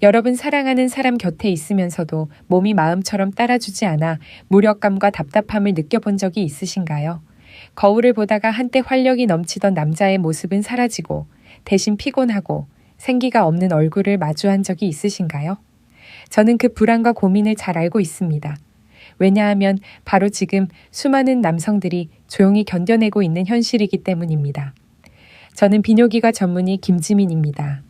여러분 사랑하는 사람 곁에 있으면서도 몸이 마음처럼 따라주지 않아 무력감과 답답함을 느껴본 적이 있으신가요? 거울을 보다가 한때 활력이 넘치던 남자의 모습은 사라지고 대신 피곤하고 생기가 없는 얼굴을 마주한 적이 있으신가요? 저는 그 불안과 고민을 잘 알고 있습니다. 왜냐하면 바로 지금 수많은 남성들이 조용히 견뎌내고 있는 현실이기 때문입니다. 저는 비뇨기과 전문의 김지민입니다.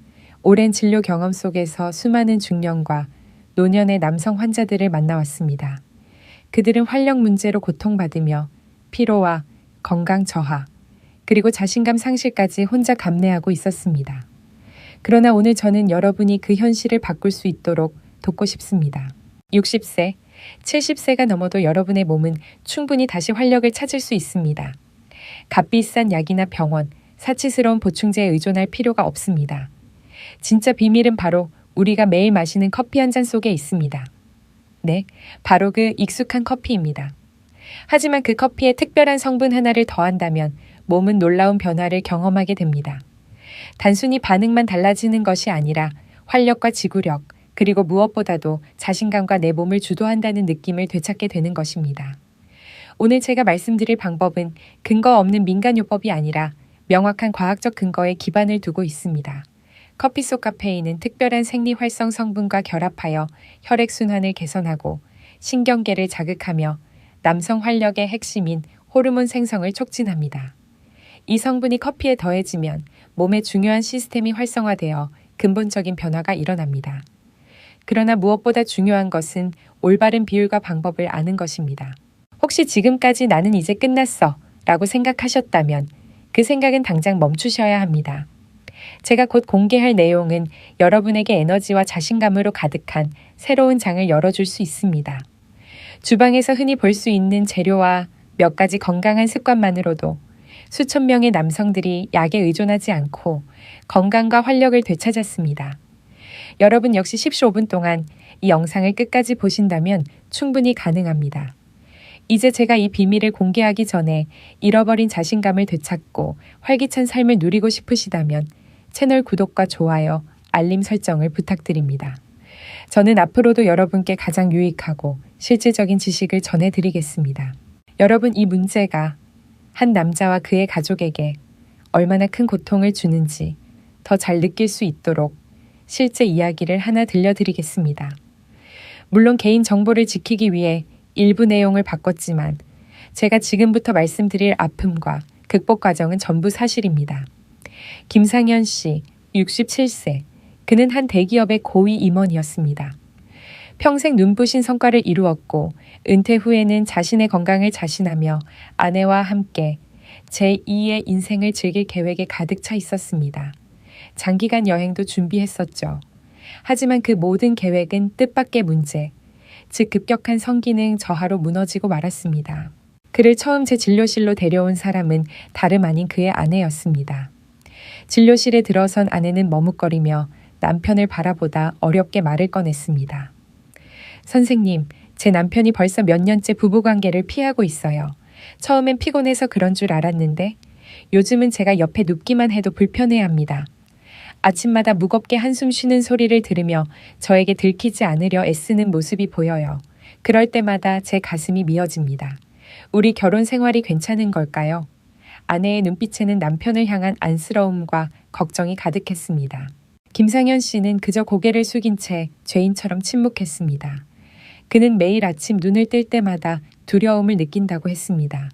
오랜 진료 경험 속에서 수많은 중년과 노년의 남성 환자들을 만나왔습니다. 그들은 활력 문제로 고통받으며 피로와 건강 저하, 그리고 자신감 상실까지 혼자 감내하고 있었습니다. 그러나 오늘 저는 여러분이 그 현실을 바꿀 수 있도록 돕고 싶습니다. 60세, 70세가 넘어도 여러분의 몸은 충분히 다시 활력을 찾을 수 있습니다. 값비싼 약이나 병원, 사치스러운 보충제에 의존할 필요가 없습니다. 진짜 비밀은 바로 우리가 매일 마시는 커피 한 잔 속에 있습니다. 네, 바로 그 익숙한 커피입니다. 하지만 그 커피에 특별한 성분 하나를 더한다면 몸은 놀라운 변화를 경험하게 됩니다. 단순히 반응만 달라지는 것이 아니라 활력과 지구력, 그리고 무엇보다도 자신감과 내 몸을 주도한다는 느낌을 되찾게 되는 것입니다. 오늘 제가 말씀드릴 방법은 근거 없는 민간요법이 아니라 명확한 과학적 근거에 기반을 두고 있습니다. 커피 속 카페인은 특별한 생리활성 성분과 결합하여 혈액순환을 개선하고 신경계를 자극하며 남성 활력의 핵심인 호르몬 생성을 촉진합니다. 이 성분이 커피에 더해지면 몸의 중요한 시스템이 활성화되어 근본적인 변화가 일어납니다. 그러나 무엇보다 중요한 것은 올바른 비율과 방법을 아는 것입니다. 혹시 지금까지 나는 이제 끝났어 라고 생각하셨다면 그 생각은 당장 멈추셔야 합니다. 제가 곧 공개할 내용은 여러분에게 에너지와 자신감으로 가득한 새로운 장을 열어줄 수 있습니다. 주방에서 흔히 볼 수 있는 재료와 몇 가지 건강한 습관만으로도 수천 명의 남성들이 약에 의존하지 않고 건강과 활력을 되찾았습니다. 여러분 역시 15분 동안 이 영상을 끝까지 보신다면 충분히 가능합니다. 이제 제가 이 비밀을 공개하기 전에 잃어버린 자신감을 되찾고 활기찬 삶을 누리고 싶으시다면 채널 구독과 좋아요, 알림 설정을 부탁드립니다. 저는 앞으로도 여러분께 가장 유익하고 실질적인 지식을 전해드리겠습니다. 여러분, 이 문제가 한 남자와 그의 가족에게 얼마나 큰 고통을 주는지 더 잘 느낄 수 있도록 실제 이야기를 하나 들려드리겠습니다. 물론 개인 정보를 지키기 위해 일부 내용을 바꿨지만 제가 지금부터 말씀드릴 아픔과 극복 과정은 전부 사실입니다. 김상현 씨, 67세. 그는 한 대기업의 고위 임원이었습니다. 평생 눈부신 성과를 이루었고 은퇴 후에는 자신의 건강을 자신하며 아내와 함께 제2의 인생을 즐길 계획에 가득 차 있었습니다. 장기간 여행도 준비했었죠. 하지만 그 모든 계획은 뜻밖의 문제, 즉 급격한 성기능 저하로 무너지고 말았습니다. 그를 처음 제 진료실로 데려온 사람은 다름 아닌 그의 아내였습니다. 진료실에 들어선 아내는 머뭇거리며 남편을 바라보다 어렵게 말을 꺼냈습니다. 선생님, 제 남편이 벌써 몇 년째 부부관계를 피하고 있어요. 처음엔 피곤해서 그런 줄 알았는데 요즘은 제가 옆에 눕기만 해도 불편해합니다. 아침마다 무겁게 한숨 쉬는 소리를 들으며 저에게 들키지 않으려 애쓰는 모습이 보여요. 그럴 때마다 제 가슴이 미어집니다. 우리 결혼 생활이 괜찮은 걸까요? 아내의 눈빛에는 남편을 향한 안쓰러움과 걱정이 가득했습니다. 김상현 씨는 그저 고개를 숙인 채 죄인처럼 침묵했습니다. 그는 매일 아침 눈을 뜰 때마다 두려움을 느낀다고 했습니다.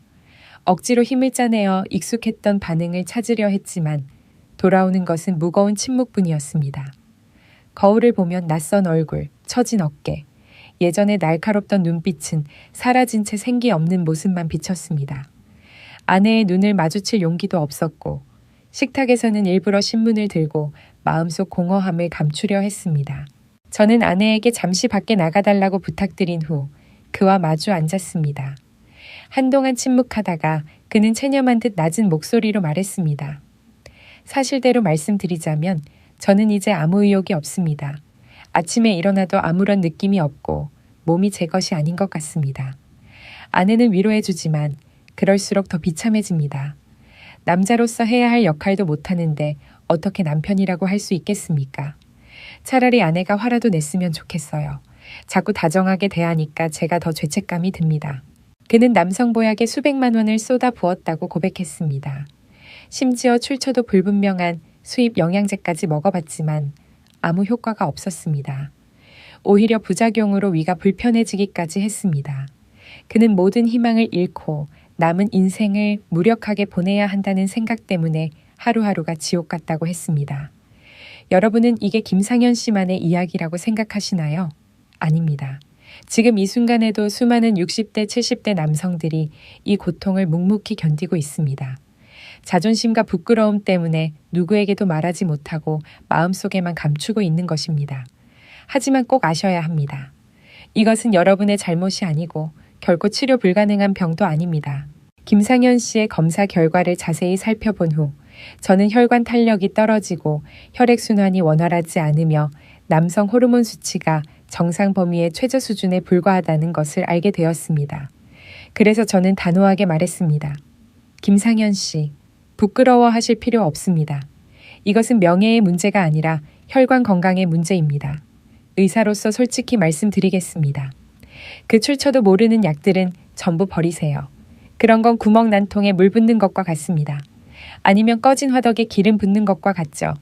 억지로 힘을 짜내어 익숙했던 반응을 찾으려 했지만 돌아오는 것은 무거운 침묵뿐이었습니다. 거울을 보면 낯선 얼굴, 처진 어깨, 예전에 날카롭던 눈빛은 사라진 채 생기 없는 모습만 비쳤습니다. 아내의 눈을 마주칠 용기도 없었고 식탁에서는 일부러 신문을 들고 마음속 공허함을 감추려 했습니다. 저는 아내에게 잠시 밖에 나가달라고 부탁드린 후 그와 마주 앉았습니다. 한동안 침묵하다가 그는 체념한 듯 낮은 목소리로 말했습니다. 사실대로 말씀드리자면 저는 이제 아무 의욕이 없습니다. 아침에 일어나도 아무런 느낌이 없고 몸이 제 것이 아닌 것 같습니다. 아내는 위로해주지만 그럴수록 더 비참해집니다. 남자로서 해야 할 역할도 못하는데 어떻게 남편이라고 할 수 있겠습니까? 차라리 아내가 화라도 냈으면 좋겠어요. 자꾸 다정하게 대하니까 제가 더 죄책감이 듭니다. 그는 남성 보약에 수백만 원을 쏟아 부었다고 고백했습니다. 심지어 출처도 불분명한 수입 영양제까지 먹어봤지만 아무 효과가 없었습니다. 오히려 부작용으로 위가 불편해지기까지 했습니다. 그는 모든 희망을 잃고 남은 인생을 무력하게 보내야 한다는 생각 때문에 하루하루가 지옥 같다고 했습니다. 여러분은 이게 김상현 씨만의 이야기라고 생각하시나요? 아닙니다. 지금 이 순간에도 수많은 60대, 70대 남성들이 이 고통을 묵묵히 견디고 있습니다. 자존심과 부끄러움 때문에 누구에게도 말하지 못하고 마음속에만 감추고 있는 것입니다. 하지만 꼭 아셔야 합니다. 이것은 여러분의 잘못이 아니고 결코 치료 불가능한 병도 아닙니다. 김상현 씨의 검사 결과를 자세히 살펴본 후 저는 혈관 탄력이 떨어지고 혈액순환이 원활하지 않으며 남성 호르몬 수치가 정상 범위의 최저 수준에 불과하다는 것을 알게 되었습니다. 그래서 저는 단호하게 말했습니다. 김상현 씨, 부끄러워하실 필요 없습니다. 이것은 명예의 문제가 아니라 혈관 건강의 문제입니다. 의사로서 솔직히 말씀드리겠습니다. 그 출처도 모르는 약들은 전부 버리세요. 그런 건 구멍 난 통에 물 붓는 것과 같습니다. 아니면 꺼진 화덕에 기름 붓는 것과 같죠.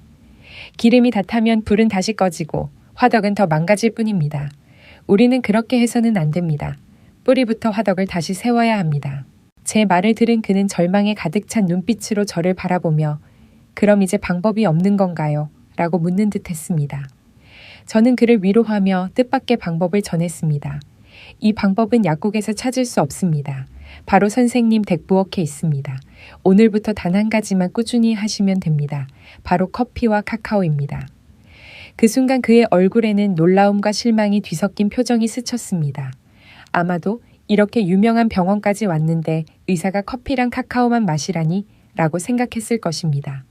기름이 다 타면 불은 다시 꺼지고 화덕은 더 망가질 뿐입니다. 우리는 그렇게 해서는 안 됩니다. 뿌리부터 화덕을 다시 세워야 합니다. 제 말을 들은 그는 절망에 가득 찬 눈빛으로 저를 바라보며 그럼 이제 방법이 없는 건가요? 라고 묻는 듯 했습니다. 저는 그를 위로하며 뜻밖의 방법을 전했습니다. 이 방법은 약국에서 찾을 수 없습니다. 바로 선생님 덱부엌에 있습니다. 오늘부터 단 한 가지만 꾸준히 하시면 됩니다. 바로 커피와 카카오입니다. 그 순간 그의 얼굴에는 놀라움과 실망이 뒤섞인 표정이 스쳤습니다. 아마도 이렇게 유명한 병원까지 왔는데 의사가 커피랑 카카오만 마시라니? 라고 생각했을 것입니다.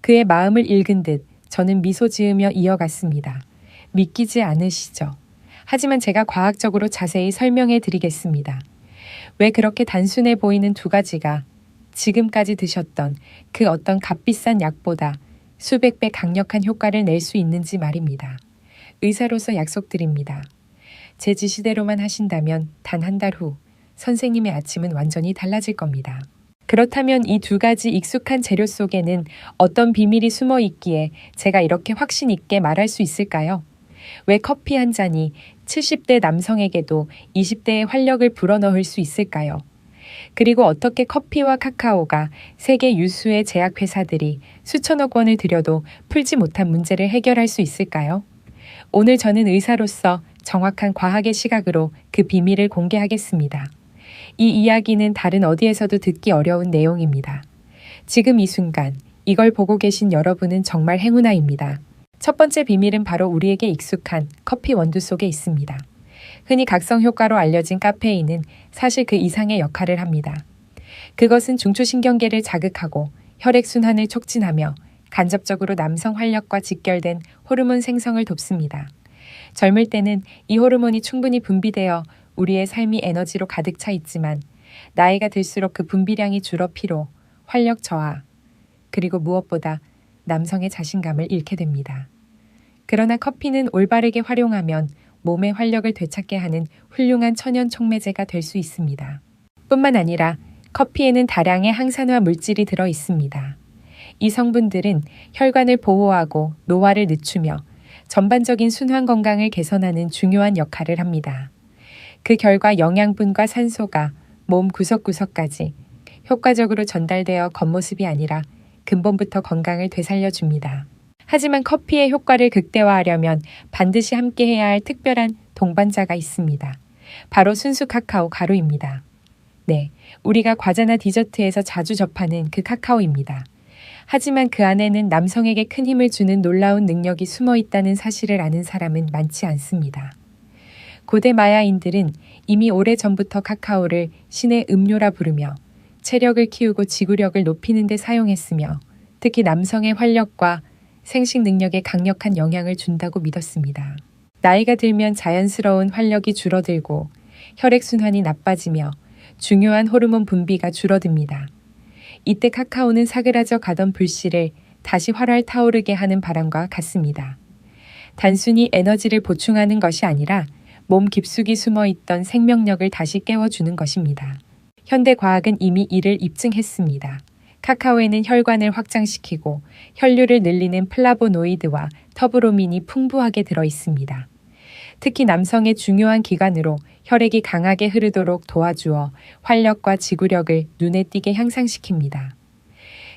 그의 마음을 읽은 듯 저는 미소 지으며 이어갔습니다. 믿기지 않으시죠? 하지만 제가 과학적으로 자세히 설명해 드리겠습니다. 왜 그렇게 단순해 보이는 두 가지가 지금까지 드셨던 그 어떤 값비싼 약보다 수백 배 강력한 효과를 낼 수 있는지 말입니다. 의사로서 약속드립니다. 제 지시대로만 하신다면 단 한 달 후 선생님의 아침은 완전히 달라질 겁니다. 그렇다면 이 두 가지 익숙한 재료 속에는 어떤 비밀이 숨어 있기에 제가 이렇게 확신 있게 말할 수 있을까요? 왜 커피 한 잔이 70대 남성에게도 20대의 활력을 불어넣을 수 있을까요? 그리고 어떻게 커피와 카카오가 세계 유수의 제약회사들이 수천억 원을 들여도 풀지 못한 문제를 해결할 수 있을까요? 오늘 저는 의사로서 정확한 과학의 시각으로 그 비밀을 공개하겠습니다. 이 이야기는 다른 어디에서도 듣기 어려운 내용입니다. 지금 이 순간 이걸 보고 계신 여러분은 정말 행운아입니다. 첫 번째 비밀은 바로 우리에게 익숙한 커피 원두 속에 있습니다. 흔히 각성 효과로 알려진 카페인은 사실 그 이상의 역할을 합니다. 그것은 중추신경계를 자극하고 혈액순환을 촉진하며 간접적으로 남성 활력과 직결된 호르몬 생성을 돕습니다. 젊을 때는 이 호르몬이 충분히 분비되어 우리의 삶이 에너지로 가득 차 있지만 나이가 들수록 그 분비량이 줄어 피로, 활력 저하, 그리고 무엇보다 남성의 자신감을 잃게 됩니다. 그러나 커피는 올바르게 활용하면 몸의 활력을 되찾게 하는 훌륭한 천연 촉매제가 될 수 있습니다. 뿐만 아니라 커피에는 다량의 항산화 물질이 들어 있습니다. 이 성분들은 혈관을 보호하고 노화를 늦추며 전반적인 순환 건강을 개선하는 중요한 역할을 합니다. 그 결과 영양분과 산소가 몸 구석구석까지 효과적으로 전달되어 겉모습이 아니라 근본부터 건강을 되살려줍니다. 하지만 커피의 효과를 극대화하려면 반드시 함께해야 할 특별한 동반자가 있습니다. 바로 순수 카카오 가루입니다. 네, 우리가 과자나 디저트에서 자주 접하는 그 카카오입니다. 하지만 그 안에는 남성에게 큰 힘을 주는 놀라운 능력이 숨어 있다는 사실을 아는 사람은 많지 않습니다. 고대 마야인들은 이미 오래전부터 카카오를 신의 음료라 부르며 체력을 키우고 지구력을 높이는 데 사용했으며 특히 남성의 활력과 생식 능력에 강력한 영향을 준다고 믿었습니다. 나이가 들면 자연스러운 활력이 줄어들고 혈액순환이 나빠지며 중요한 호르몬 분비가 줄어듭니다. 이때 카카오는 사그라져 가던 불씨를 다시 활활 타오르게 하는 바람과 같습니다. 단순히 에너지를 보충하는 것이 아니라 몸 깊숙이 숨어있던 생명력을 다시 깨워주는 것입니다. 현대 과학은 이미 이를 입증했습니다. 카카오에는 혈관을 확장시키고 혈류를 늘리는 플라보노이드와 터브로민이 풍부하게 들어 있습니다. 특히 남성의 중요한 기관으로 혈액이 강하게 흐르도록 도와주어 활력과 지구력을 눈에 띄게 향상시킵니다.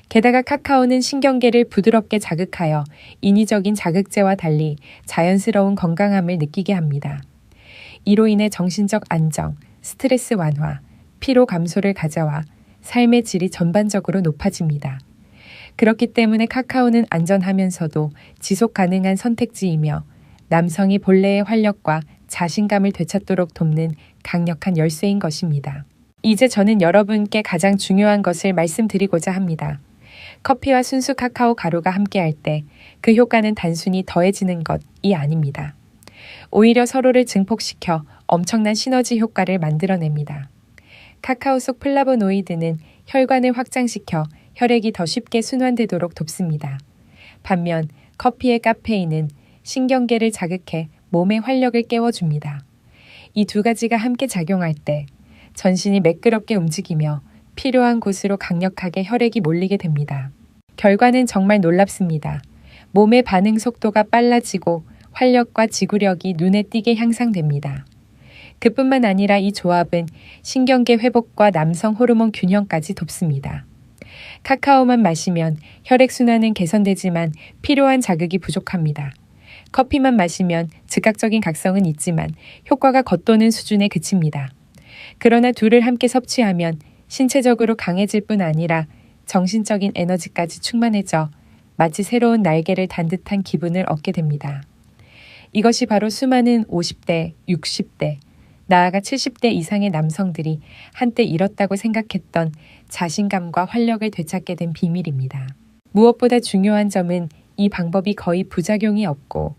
게다가 카카오는 신경계를 부드럽게 자극하여 인위적인 자극제와 달리 자연스러운 건강함을 느끼게 합니다. 이로 인해 정신적 안정, 스트레스 완화, 피로 감소를 가져와 삶의 질이 전반적으로 높아집니다. 그렇기 때문에 카카오는 안전하면서도 지속 가능한 선택지이며 남성이 본래의 활력과 자신감을 되찾도록 돕는 강력한 열쇠인 것입니다. 이제 저는 여러분께 가장 중요한 것을 말씀드리고자 합니다. 커피와 순수 카카오 가루가 함께할 때 그 효과는 단순히 더해지는 것이 아닙니다. 오히려 서로를 증폭시켜 엄청난 시너지 효과를 만들어냅니다. 카카오 속 플라보노이드는 혈관을 확장시켜 혈액이 더 쉽게 순환되도록 돕습니다. 반면 커피의 카페인은 신경계를 자극해 몸의 활력을 깨워줍니다. 이 두 가지가 함께 작용할 때 전신이 매끄럽게 움직이며 필요한 곳으로 강력하게 혈액이 몰리게 됩니다. 결과는 정말 놀랍습니다. 몸의 반응 속도가 빨라지고 활력과 지구력이 눈에 띄게 향상됩니다. 그뿐만 아니라 이 조합은 신경계 회복과 남성 호르몬 균형까지 돕습니다. 카카오만 마시면 혈액순환은 개선되지만 필요한 자극이 부족합니다. 커피만 마시면 즉각적인 각성은 있지만 효과가 겉도는 수준에 그칩니다. 그러나 둘을 함께 섭취하면 신체적으로 강해질 뿐 아니라 정신적인 에너지까지 충만해져 마치 새로운 날개를 단 듯한 기분을 얻게 됩니다. 이것이 바로 수많은 50대, 60대, 나아가 70대 이상의 남성들이 한때 잃었다고 생각했던 자신감과 활력을 되찾게 된 비밀입니다. 무엇보다 중요한 점은 이 방법이 거의 부작용이 없고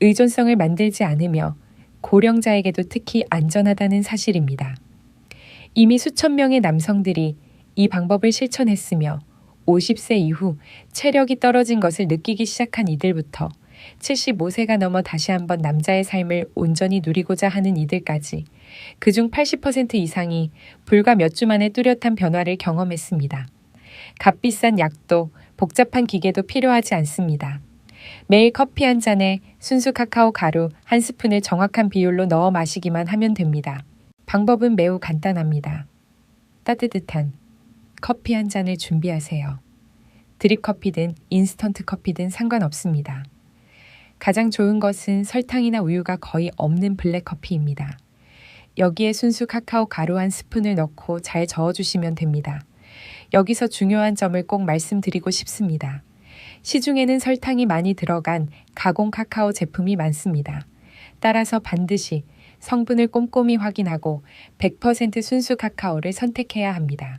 의존성을 만들지 않으며 고령자에게도 특히 안전하다는 사실입니다. 이미 수천 명의 남성들이 이 방법을 실천했으며 50세 이후 체력이 떨어진 것을 느끼기 시작한 이들부터 75세가 넘어 다시 한번 남자의 삶을 온전히 누리고자 하는 이들까지 그중 80% 이상이 불과 몇 주 만에 뚜렷한 변화를 경험했습니다. 값비싼 약도 복잡한 기계도 필요하지 않습니다. 매일 커피 한 잔에 순수 카카오 가루 한 스푼을 정확한 비율로 넣어 마시기만 하면 됩니다. 방법은 매우 간단합니다. 따뜻한 커피 한 잔을 준비하세요. 드립 커피든 인스턴트 커피든 상관없습니다. 가장 좋은 것은 설탕이나 우유가 거의 없는 블랙 커피입니다. 여기에 순수 카카오 가루 한 스푼을 넣고 잘 저어주시면 됩니다. 여기서 중요한 점을 꼭 말씀드리고 싶습니다. 시중에는 설탕이 많이 들어간 가공 카카오 제품이 많습니다. 따라서 반드시 성분을 꼼꼼히 확인하고 100% 순수 카카오를 선택해야 합니다.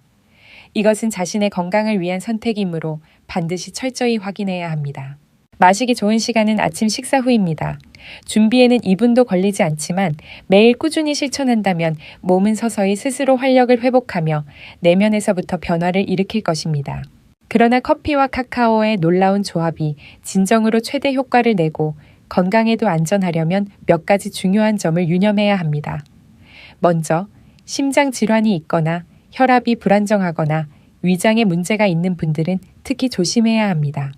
이것은 자신의 건강을 위한 선택이므로 반드시 철저히 확인해야 합니다. 마시기 좋은 시간은 아침 식사 후입니다. 준비에는 2분도 걸리지 않지만 매일 꾸준히 실천한다면 몸은 서서히 스스로 활력을 회복하며 내면에서부터 변화를 일으킬 것입니다. 그러나 커피와 카카오의 놀라운 조합이 진정으로 최대 효과를 내고 건강에도 안전하려면 몇 가지 중요한 점을 유념해야 합니다. 먼저 심장 질환이 있거나 혈압이 불안정하거나 위장에 문제가 있는 분들은 특히 조심해야 합니다.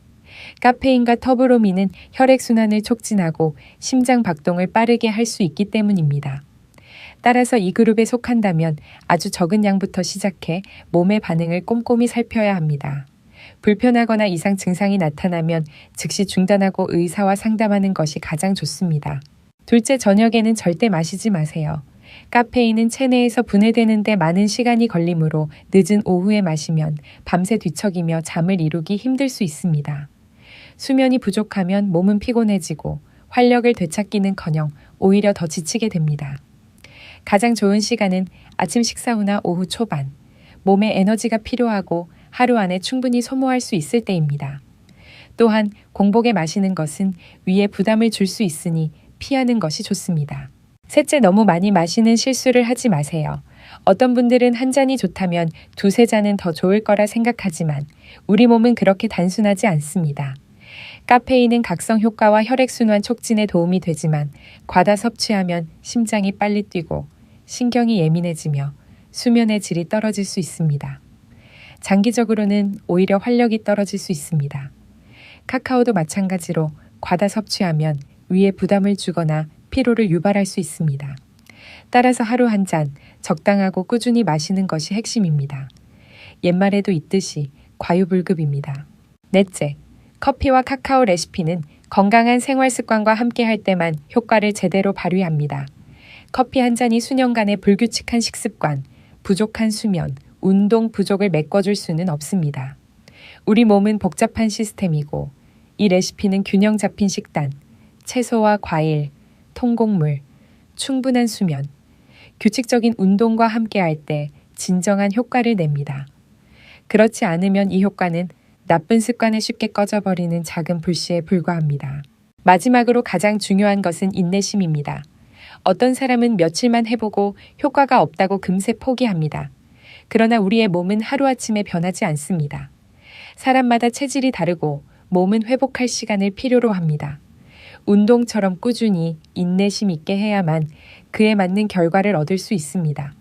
카페인과 터브로민은 혈액순환을 촉진하고 심장 박동을 빠르게 할 수 있기 때문입니다. 따라서 이 그룹에 속한다면 아주 적은 양부터 시작해 몸의 반응을 꼼꼼히 살펴야 합니다. 불편하거나 이상 증상이 나타나면 즉시 중단하고 의사와 상담하는 것이 가장 좋습니다. 둘째, 저녁에는 절대 마시지 마세요. 카페인은 체내에서 분해되는 데 많은 시간이 걸리므로 늦은 오후에 마시면 밤새 뒤척이며 잠을 이루기 힘들 수 있습니다. 수면이 부족하면 몸은 피곤해지고 활력을 되찾기는커녕 오히려 더 지치게 됩니다. 가장 좋은 시간은 아침 식사 후나 오후 초반, 몸에 에너지가 필요하고 하루 안에 충분히 소모할 수 있을 때입니다. 또한 공복에 마시는 것은 위에 부담을 줄 수 있으니 피하는 것이 좋습니다. 셋째, 너무 많이 마시는 실수를 하지 마세요. 어떤 분들은 한 잔이 좋다면 두세 잔은 더 좋을 거라 생각하지만 우리 몸은 그렇게 단순하지 않습니다. 카페인은 각성 효과와 혈액순환 촉진에 도움이 되지만 과다 섭취하면 심장이 빨리 뛰고 신경이 예민해지며 수면의 질이 떨어질 수 있습니다. 장기적으로는 오히려 활력이 떨어질 수 있습니다. 카카오도 마찬가지로 과다 섭취하면 위에 부담을 주거나 피로를 유발할 수 있습니다. 따라서 하루 한 잔 적당하고 꾸준히 마시는 것이 핵심입니다. 옛말에도 있듯이 과유불급입니다. 넷째, 커피와 카카오 레시피는 건강한 생활 습관과 함께 할 때만 효과를 제대로 발휘합니다. 커피 한 잔이 수년간의 불규칙한 식습관, 부족한 수면, 운동 부족을 메꿔줄 수는 없습니다. 우리 몸은 복잡한 시스템이고 이 레시피는 균형 잡힌 식단, 채소와 과일, 통곡물, 충분한 수면, 규칙적인 운동과 함께할 때 진정한 효과를 냅니다. 그렇지 않으면 이 효과는 나쁜 습관에 쉽게 꺼져버리는 작은 불씨에 불과합니다. 마지막으로 가장 중요한 것은 인내심입니다. 어떤 사람은 며칠만 해보고 효과가 없다고 금세 포기합니다. 그러나 우리의 몸은 하루아침에 변하지 않습니다. 사람마다 체질이 다르고 몸은 회복할 시간을 필요로 합니다. 운동처럼 꾸준히 인내심 있게 해야만 그에 맞는 결과를 얻을 수 있습니다.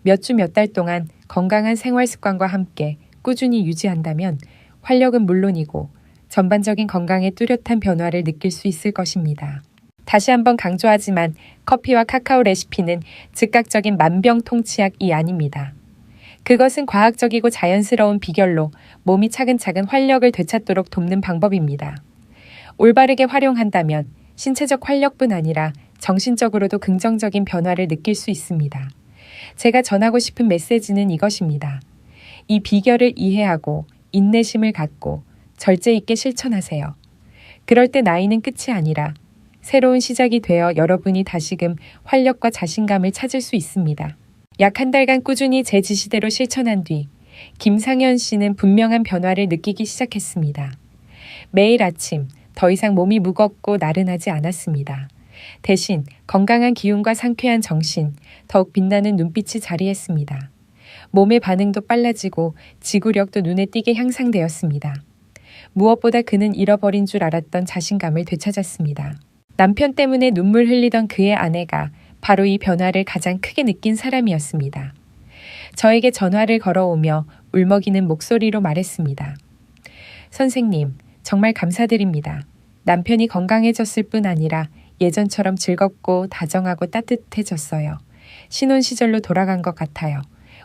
몇 주 몇 달 동안 건강한 생활 습관과 함께 꾸준히 유지한다면 활력은 물론이고 전반적인 건강에 뚜렷한 변화를 느낄 수 있을 것입니다. 다시 한번 강조하지만 커피와 카카오 레시피는 즉각적인 만병통치약이 아닙니다. 그것은 과학적이고 자연스러운 비결로 몸이 차근차근 활력을 되찾도록 돕는 방법입니다. 올바르게 활용한다면 신체적 활력뿐 아니라 정신적으로도 긍정적인 변화를 느낄 수 있습니다. 제가 전하고 싶은 메시지는 이것입니다. 이 비결을 이해하고 인내심을 갖고 절제 있게 실천하세요. 그럴 때 나이는 끝이 아니라 새로운 시작이 되어 여러분이 다시금 활력과 자신감을 찾을 수 있습니다. 약 한 달간 꾸준히 제 지시대로 실천한 뒤 김상현 씨는 분명한 변화를 느끼기 시작했습니다. 매일 아침 더 이상 몸이 무겁고 나른하지 않았습니다. 대신 건강한 기운과 상쾌한 정신, 더욱 빛나는 눈빛이 자리했습니다. 몸의 반응도 빨라지고 지구력도 눈에 띄게 향상되었습니다. 무엇보다 그는 잃어버린 줄 알았던 자신감을 되찾았습니다. 남편 때문에 눈물 흘리던 그의 아내가 바로 이 변화를 가장 크게 느낀 사람이었습니다. 저에게 전화를 걸어오며 울먹이는 목소리로 말했습니다. 선생님, 정말 감사드립니다. 남편이 건강해졌을 뿐 아니라 예전처럼 즐겁고 다정하고 따뜻해졌어요. 신혼 시절로 돌아간 것 같아요.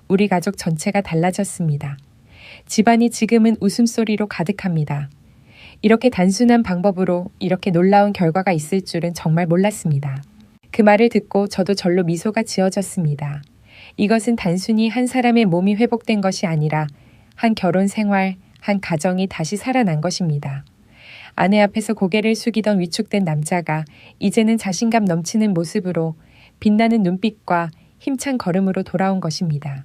우리 가족 전체가 달라졌습니다. 집안이 지금은 웃음소리로 가득합니다. 이렇게 단순한 방법으로 이렇게 놀라운 결과가 있을 줄은 정말 몰랐습니다. 그 말을 듣고 저도 절로 미소가 지어졌습니다. 이것은 단순히 한 사람의 몸이 회복된 것이 아니라 한 결혼 생활, 한 가정이 다시 살아난 것입니다. 아내 앞에서 고개를 숙이던 위축된 남자가 이제는 자신감 넘치는 모습으로 빛나는 눈빛과 힘찬 걸음으로 돌아온 것입니다.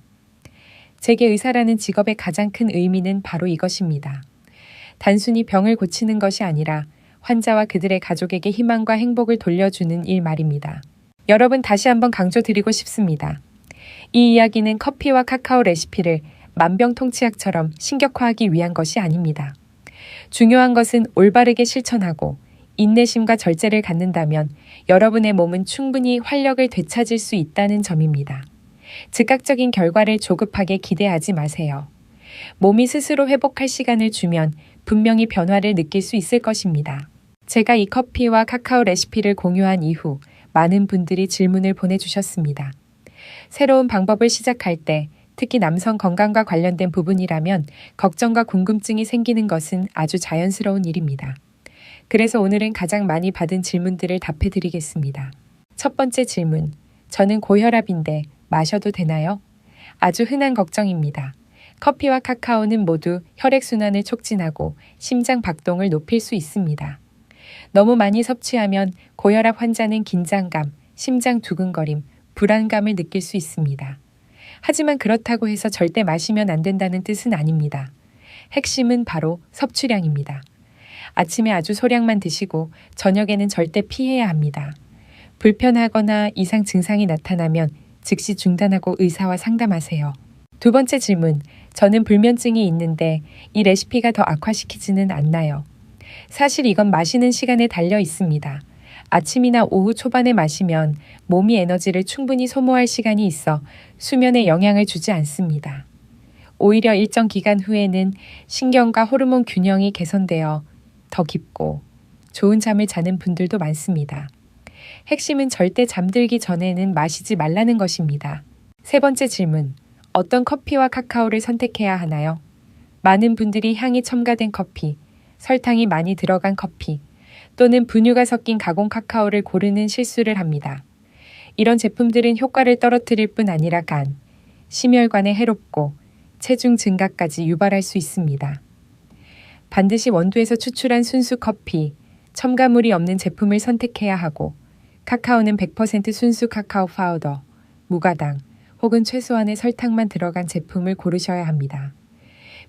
제게 의사라는 직업의 가장 큰 의미는 바로 이것입니다. 단순히 병을 고치는 것이 아니라 환자와 그들의 가족에게 희망과 행복을 돌려주는 일 말입니다. 여러분, 다시 한번 강조드리고 싶습니다. 이 이야기는 커피와 카카오 레시피를 만병통치약처럼 신격화하기 위한 것이 아닙니다. 중요한 것은 올바르게 실천하고 인내심과 절제를 갖는다면 여러분의 몸은 충분히 활력을 되찾을 수 있다는 점입니다. 즉각적인 결과를 조급하게 기대하지 마세요. 몸이 스스로 회복할 시간을 주면 분명히 변화를 느낄 수 있을 것입니다. 제가 이 커피와 카카오 레시피를 공유한 이후 많은 분들이 질문을 보내주셨습니다. 새로운 방법을 시작할 때 특히 남성 건강과 관련된 부분이라면 걱정과 궁금증이 생기는 것은 아주 자연스러운 일입니다. 그래서 오늘은 가장 많이 받은 질문들을 답해드리겠습니다. 첫 번째 질문, 저는 고혈압인데 마셔도 되나요? 아주 흔한 걱정입니다. 커피와 카카오는 모두 혈액순환을 촉진하고 심장 박동을 높일 수 있습니다. 너무 많이 섭취하면 고혈압 환자는 긴장감, 심장 두근거림, 불안감을 느낄 수 있습니다. 하지만 그렇다고 해서 절대 마시면 안 된다는 뜻은 아닙니다. 핵심은 바로 섭취량입니다. 아침에 아주 소량만 드시고 저녁에는 절대 피해야 합니다. 불편하거나 이상 증상이 나타나면 즉시 중단하고 의사와 상담하세요. 두 번째 질문, 저는 불면증이 있는데 이 레시피가 더 악화시키지는 않나요? 사실 이건 마시는 시간에 달려 있습니다. 아침이나 오후 초반에 마시면 몸이 에너지를 충분히 소모할 시간이 있어 수면에 영향을 주지 않습니다. 오히려 일정 기간 후에는 신경과 호르몬 균형이 개선되어 더 깊고 좋은 잠을 자는 분들도 많습니다. 핵심은 절대 잠들기 전에는 마시지 말라는 것입니다. 세 번째 질문. 어떤 커피와 카카오를 선택해야 하나요? 많은 분들이 향이 첨가된 커피, 설탕이 많이 들어간 커피, 또는 분유가 섞인 가공 카카오를 고르는 실수를 합니다. 이런 제품들은 효과를 떨어뜨릴 뿐 아니라 간, 심혈관에 해롭고 체중 증가까지 유발할 수 있습니다. 반드시 원두에서 추출한 순수 커피, 첨가물이 없는 제품을 선택해야 하고 카카오는 100% 순수 카카오 파우더, 무가당 혹은 최소한의 설탕만 들어간 제품을 고르셔야 합니다.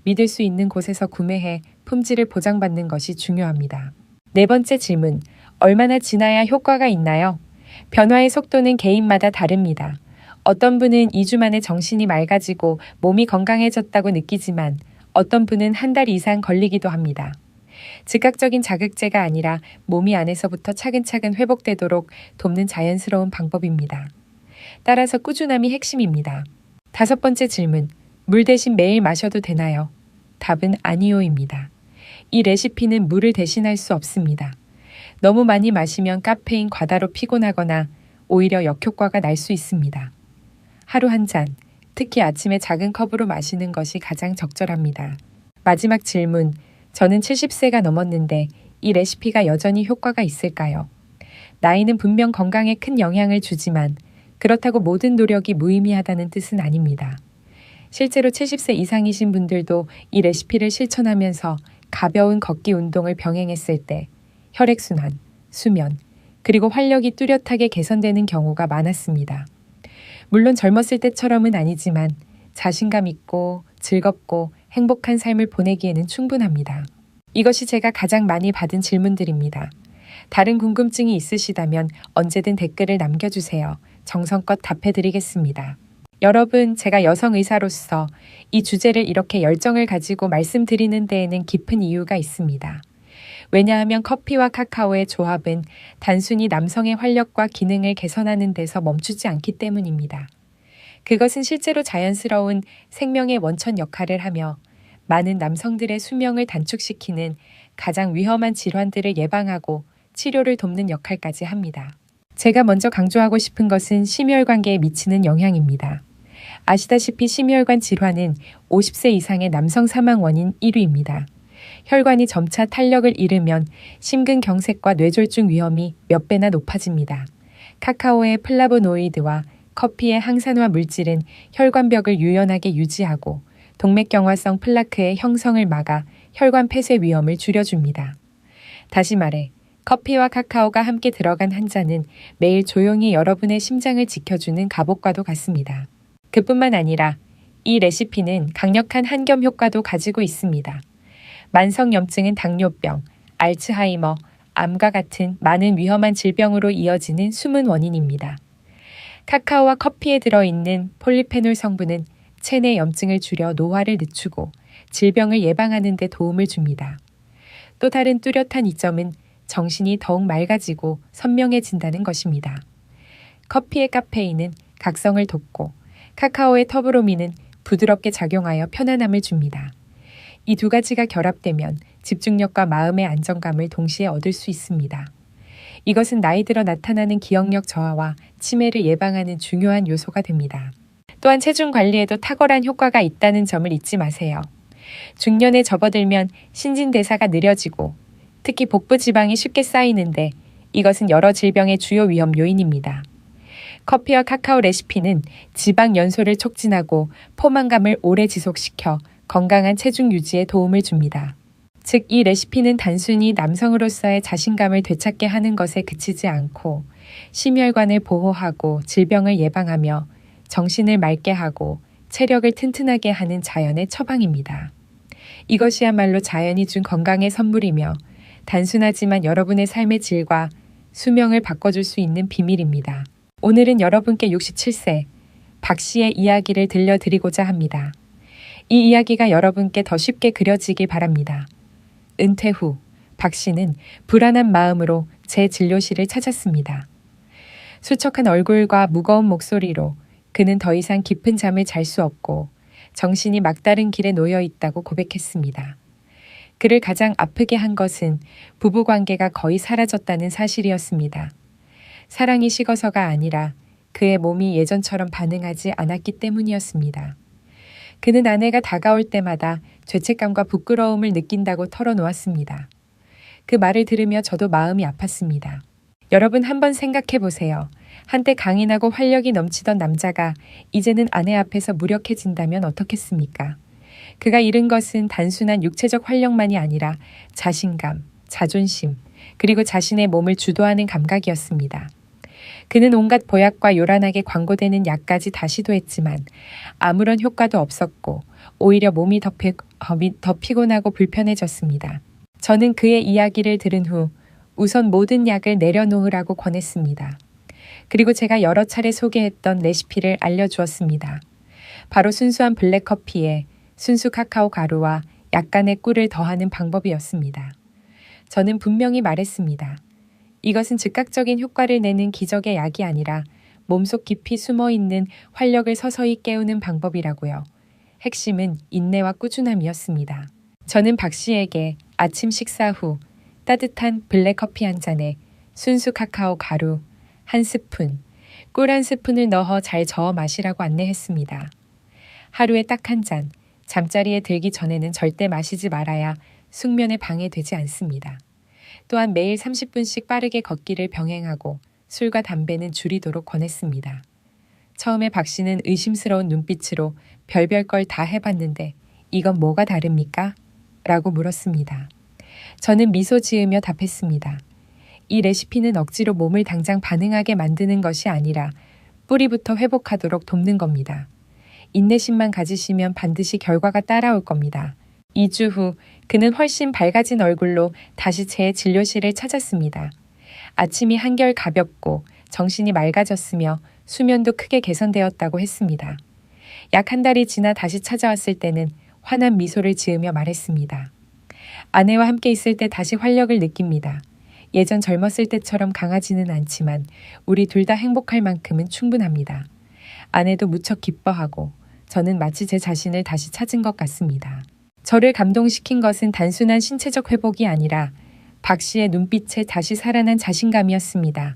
믿을 수 있는 곳에서 구매해 품질을 보장받는 것이 중요합니다. 네 번째 질문. 얼마나 지나야 효과가 있나요? 변화의 속도는 개인마다 다릅니다. 어떤 분은 2주 만에 정신이 맑아지고 몸이 건강해졌다고 느끼지만 어떤 분은 한 달 이상 걸리기도 합니다. 즉각적인 자극제가 아니라 몸이 안에서부터 차근차근 회복되도록 돕는 자연스러운 방법입니다. 따라서 꾸준함이 핵심입니다. 다섯 번째 질문. 물 대신 매일 마셔도 되나요? 답은 아니요입니다. 이 레시피는 물을 대신할 수 없습니다. 너무 많이 마시면 카페인 과다로 피곤하거나 오히려 역효과가 날 수 있습니다. 하루 한 잔, 특히 아침에 작은 컵으로 마시는 것이 가장 적절합니다. 마지막 질문. 저는 70세가 넘었는데 이 레시피가 여전히 효과가 있을까요? 나이는 분명 건강에 큰 영향을 주지만 그렇다고 모든 노력이 무의미하다는 뜻은 아닙니다. 실제로 70세 이상이신 분들도 이 레시피를 실천하면서 가벼운 걷기 운동을 병행했을 때 혈액순환, 수면, 그리고 활력이 뚜렷하게 개선되는 경우가 많았습니다. 물론 젊었을 때처럼은 아니지만 자신감 있고 즐겁고 행복한 삶을 보내기에는 충분합니다. 이것이 제가 가장 많이 받은 질문들입니다. 다른 궁금증이 있으시다면 언제든 댓글을 남겨주세요. 정성껏 답해드리겠습니다. 여러분, 제가 여성 의사로서 이 주제를 이렇게 열정을 가지고 말씀드리는 데에는 깊은 이유가 있습니다. 왜냐하면 커피와 카카오의 조합은 단순히 남성의 활력과 기능을 개선하는 데서 멈추지 않기 때문입니다. 그것은 실제로 자연스러운 생명의 원천 역할을 하며 많은 남성들의 수명을 단축시키는 가장 위험한 질환들을 예방하고 치료를 돕는 역할까지 합니다. 제가 먼저 강조하고 싶은 것은 심혈관계에 미치는 영향입니다. 아시다시피 심혈관 질환은 50세 이상의 남성 사망 원인 1위입니다. 혈관이 점차 탄력을 잃으면 심근경색과 뇌졸중 위험이 몇 배나 높아집니다. 카카오의 플라보노이드와 커피의 항산화 물질은 혈관벽을 유연하게 유지하고 동맥경화성 플라크의 형성을 막아 혈관 폐쇄 위험을 줄여줍니다. 다시 말해, 커피와 카카오가 함께 들어간 한 잔은 매일 조용히 여러분의 심장을 지켜주는 갑옷과도 같습니다. 그뿐만 아니라 이 레시피는 강력한 한겸 효과도 가지고 있습니다. 만성염증은 당뇨병, 알츠하이머, 암과 같은 많은 위험한 질병으로 이어지는 숨은 원인입니다. 카카오와 커피에 들어있는 폴리페놀 성분은 체내 염증을 줄여 노화를 늦추고 질병을 예방하는 데 도움을 줍니다. 또 다른 뚜렷한 이점은 정신이 더욱 맑아지고 선명해진다는 것입니다. 커피의 카페인은 각성을 돋고 카카오의 터브로민은 부드럽게 작용하여 편안함을 줍니다. 이 두 가지가 결합되면 집중력과 마음의 안정감을 동시에 얻을 수 있습니다. 이것은 나이 들어 나타나는 기억력 저하와 치매를 예방하는 중요한 요소가 됩니다. 또한 체중 관리에도 탁월한 효과가 있다는 점을 잊지 마세요. 중년에 접어들면 신진대사가 느려지고 특히 복부 지방이 쉽게 쌓이는데 이것은 여러 질병의 주요 위험 요인입니다. 커피와 카카오 레시피는 지방 연소를 촉진하고 포만감을 오래 지속시켜 건강한 체중 유지에 도움을 줍니다. 즉, 이 레시피는 단순히 남성으로서의 자신감을 되찾게 하는 것에 그치지 않고 심혈관을 보호하고 질병을 예방하며 정신을 맑게 하고 체력을 튼튼하게 하는 자연의 처방입니다. 이것이야말로 자연이 준 건강의 선물이며 단순하지만 여러분의 삶의 질과 수명을 바꿔줄 수 있는 비밀입니다. 오늘은 여러분께 67세 박 씨의 이야기를 들려드리고자 합니다. 이 이야기가 여러분께 더 쉽게 그려지길 바랍니다. 은퇴 후 박 씨는 불안한 마음으로 제 진료실을 찾았습니다. 수척한 얼굴과 무거운 목소리로 그는 더 이상 깊은 잠을 잘 수 없고 정신이 막다른 길에 놓여 있다고 고백했습니다. 그를 가장 아프게 한 것은 부부관계가 거의 사라졌다는 사실이었습니다. 사랑이 식어서가 아니라 그의 몸이 예전처럼 반응하지 않았기 때문이었습니다. 그는 아내가 다가올 때마다 죄책감과 부끄러움을 느낀다고 털어놓았습니다. 그 말을 들으며 저도 마음이 아팠습니다. 여러분 한번 생각해 보세요. 한때 강인하고 활력이 넘치던 남자가 이제는 아내 앞에서 무력해진다면 어떻겠습니까? 그가 잃은 것은 단순한 육체적 활력만이 아니라 자신감, 자존심, 그리고 자신의 몸을 주도하는 감각이었습니다. 그는 온갖 보약과 요란하게 광고되는 약까지 다 시도했지만 아무런 효과도 없었고 오히려 몸이 더 피곤하고 불편해졌습니다. 저는 그의 이야기를 들은 후 우선 모든 약을 내려놓으라고 권했습니다. 그리고 제가 여러 차례 소개했던 레시피를 알려주었습니다. 바로 순수한 블랙커피에 순수 카카오 가루와 약간의 꿀을 더하는 방법이었습니다. 저는 분명히 말했습니다. 이것은 즉각적인 효과를 내는 기적의 약이 아니라 몸속 깊이 숨어있는 활력을 서서히 깨우는 방법이라고요. 핵심은 인내와 꾸준함이었습니다. 저는 박 씨에게 아침 식사 후 따뜻한 블랙커피 한 잔에 순수 카카오 가루 한 스푼, 꿀 한 스푼을 넣어 잘 저어 마시라고 안내했습니다. 하루에 딱 한 잔, 잠자리에 들기 전에는 절대 마시지 말아야 숙면에 방해되지 않습니다. 또한 매일 30분씩 빠르게 걷기를 병행하고 술과 담배는 줄이도록 권했습니다. 처음에 박 씨는 의심스러운 눈빛으로 별별 걸 다 해봤는데 이건 뭐가 다릅니까? 라고 물었습니다. 저는 미소 지으며 답했습니다. 이 레시피는 억지로 몸을 당장 반응하게 만드는 것이 아니라 뿌리부터 회복하도록 돕는 겁니다. 인내심만 가지시면 반드시 결과가 따라올 겁니다. 2주 후 그는 훨씬 밝아진 얼굴로 다시 제 진료실을 찾았습니다. 아침이 한결 가볍고 정신이 맑아졌으며 수면도 크게 개선되었다고 했습니다. 약 한 달이 지나 다시 찾아왔을 때는 환한 미소를 지으며 말했습니다. 아내와 함께 있을 때 다시 활력을 느낍니다. 예전 젊었을 때처럼 강하지는 않지만 우리 둘 다 행복할 만큼은 충분합니다. 아내도 무척 기뻐하고 저는 마치 제 자신을 다시 찾은 것 같습니다. 저를 감동시킨 것은 단순한 신체적 회복이 아니라 박 씨의 눈빛에 다시 살아난 자신감이었습니다.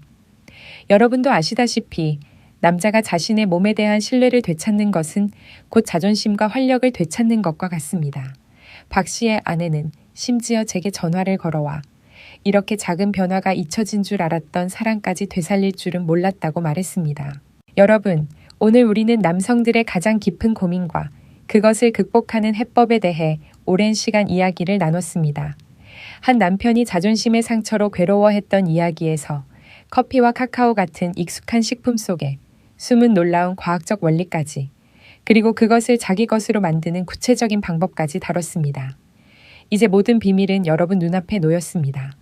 여러분도 아시다시피 남자가 자신의 몸에 대한 신뢰를 되찾는 것은 곧 자존심과 활력을 되찾는 것과 같습니다. 박 씨의 아내는 심지어 제게 전화를 걸어와 이렇게 작은 변화가 잊혀진 줄 알았던 사랑까지 되살릴 줄은 몰랐다고 말했습니다. 여러분, 오늘 우리는 남성들의 가장 깊은 고민과 그것을 극복하는 해법에 대해 오랜 시간 이야기를 나눴습니다. 한 남편이 자존심의 상처로 괴로워했던 이야기에서 커피와 카카오 같은 익숙한 식품 속에 숨은 놀라운 과학적 원리까지, 그리고 그것을 자기 것으로 만드는 구체적인 방법까지 다뤘습니다. 이제 모든 비밀은 여러분 눈앞에 놓였습니다.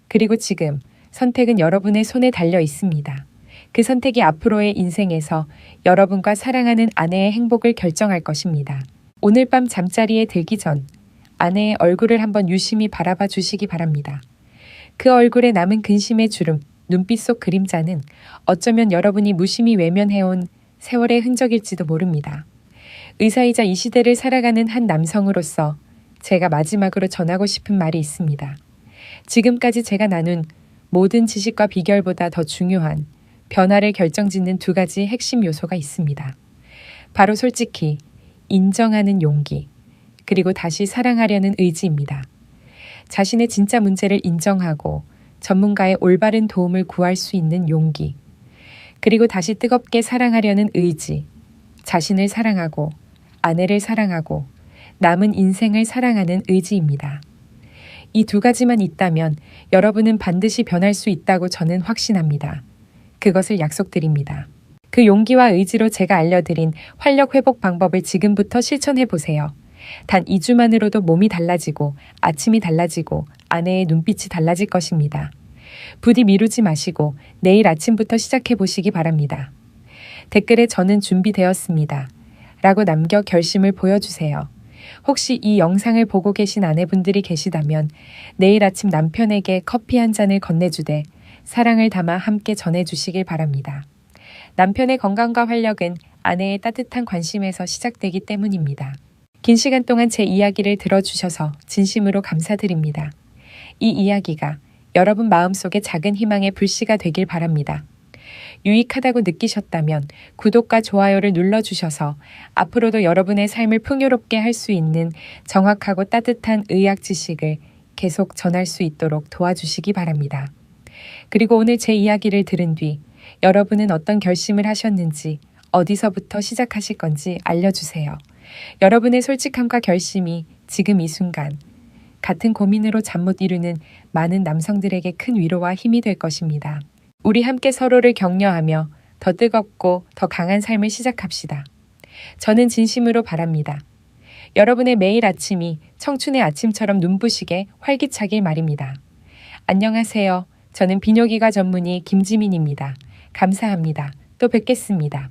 그리고 지금 선택은 여러분의 손에 달려 있습니다. 그 선택이 앞으로의 인생에서 여러분과 사랑하는 아내의 행복을 결정할 것입니다. 오늘 밤 잠자리에 들기 전 아내의 얼굴을 한번 유심히 바라봐 주시기 바랍니다. 그 얼굴에 남은 근심의 주름, 눈빛 속 그림자는 어쩌면 여러분이 무심히 외면해온 세월의 흔적일지도 모릅니다. 의사이자 이 시대를 살아가는 한 남성으로서 제가 마지막으로 전하고 싶은 말이 있습니다. 지금까지 제가 나눈 모든 지식과 비결보다 더 중요한 변화를 결정짓는 두 가지 핵심 요소가 있습니다. 바로 솔직히 인정하는 용기, 그리고 다시 사랑하려는 의지입니다. 자신의 진짜 문제를 인정하고 전문가의 올바른 도움을 구할 수 있는 용기, 그리고 다시 뜨겁게 사랑하려는 의지, 자신을 사랑하고 아내를 사랑하고 남은 인생을 사랑하는 의지입니다. 이 두 가지만 있다면 여러분은 반드시 변할 수 있다고 저는 확신합니다. 그것을 약속드립니다. 그 용기와 의지로 제가 알려드린 활력 회복 방법을 지금부터 실천해 보세요. 단 2주만으로도 몸이 달라지고 아침이 달라지고 아내의 눈빛이 달라질 것입니다. 부디 미루지 마시고 내일 아침부터 시작해 보시기 바랍니다. 댓글에 저는 준비되었습니다. 라고 남겨 결심을 보여주세요. 혹시 이 영상을 보고 계신 아내분들이 계시다면 내일 아침 남편에게 커피 한 잔을 건네주되 사랑을 담아 함께 전해주시길 바랍니다. 남편의 건강과 활력은 아내의 따뜻한 관심에서 시작되기 때문입니다. 긴 시간 동안 제 이야기를 들어주셔서 진심으로 감사드립니다. 이 이야기가 여러분 마음속에 작은 희망의 불씨가 되길 바랍니다. 유익하다고 느끼셨다면 구독과 좋아요를 눌러주셔서 앞으로도 여러분의 삶을 풍요롭게 할 수 있는 정확하고 따뜻한 의학 지식을 계속 전할 수 있도록 도와주시기 바랍니다. 그리고 오늘 제 이야기를 들은 뒤 여러분은 어떤 결심을 하셨는지 어디서부터 시작하실 건지 알려주세요. 여러분의 솔직함과 결심이 지금 이 순간 같은 고민으로 잠 못 이루는 많은 남성들에게 큰 위로와 힘이 될 것입니다. 우리 함께 서로를 격려하며 더 뜨겁고 더 강한 삶을 시작합시다. 저는 진심으로 바랍니다. 여러분의 매일 아침이 청춘의 아침처럼 눈부시게 활기차길 말입니다. 안녕하세요. 저는 비뇨기과 전문의 김지민입니다. 감사합니다. 또 뵙겠습니다.